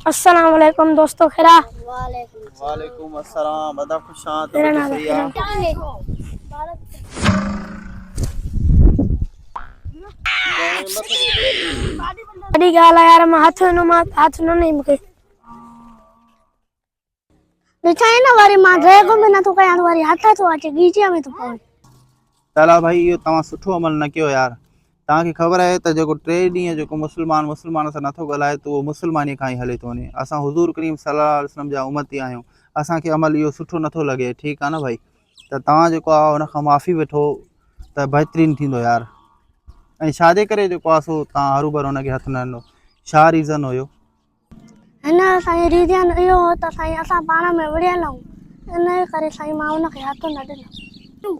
अस्सलाम वालेकुम दोस्तों खैरा। वालेकुम अस्सलाम। अदा खुशां तो मेरा नाम सही है। बड़ी गाल है यार, मैं हाथ न नहीं मुके निचाई ना वारी मां ड्रैगो में ना तो कया वारी हाथ तो अचे गीजिया में तो पवे। ताला भाई यो तवा सुठो अमल न कयो यार। तव्हांखे ख़बर आहे त जेको 3 ॾींहं जेको मुस्लमान सां नथो ॻाल्हाए त उहो मुस्लमानी खां ई हले थो वञे। असां हुज़ूर करीम सल्लल्लाहु अलैहि वसल्लम जा उम्मती आहियूं। असांखे अमल इहो सुठो नथो लॻे। ठीकु आहे न भाई, त तव्हां जेको आहे हुन खां माफ़ी वठो त बहितरीनु थींदो यार। ऐं छाजे करे जेको आहे सो तव्हां हरू भरू हुनखे हथु न ॾिनो? छा रीज़न हुयो? हिन साईं रीजन इहो हो त साईं असां पाण में विड़ियल आहियूं, इन करे साईं मां हुनखे हथु न ॾिनो।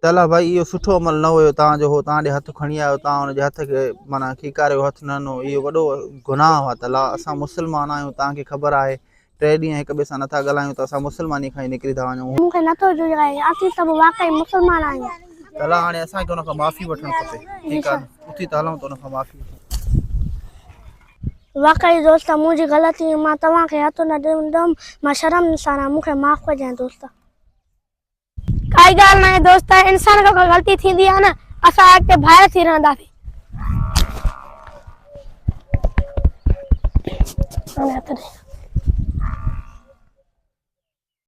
तला भाई इहो सुठो अमल न हुयो तव्हांजो। हो तव्हां ॾे हथु खणी आयो, तव्हां हुनजे हथ खे माना खीकारियो, हथु न ॾिनो। इहो वॾो गुनाह आहे तला। असां मुस्लमान आहियूं, तव्हांखे ख़बर आहे 3 ॾींहं हिक ॿिए सां नथा ॻाल्हायूं त असां मुस्लमानी खां ई निकिरी था वञूं। मूंखे नथो जुड़ाए, असीं सभु वाकई मुस्लमान आहियूं। तला हाणे असांखे हुन खां माफ़ी वठणु खपे। ठीकु आहे न, उथी था हलूं त हुन खां माफ़ी वठूं। वाकई दोस्त मुंहिंजी ग़लती, मां तव्हांखे हथु न ॾींदुमि। मां शर्म इंसान, मूंखे माफ़ कजांइ दोस्त। काई ॻाल्हि न आहे दोस्त, इंसान खां ग़लती थींदी आहे न, असां अॻिते भाइर थी रहंदासीं।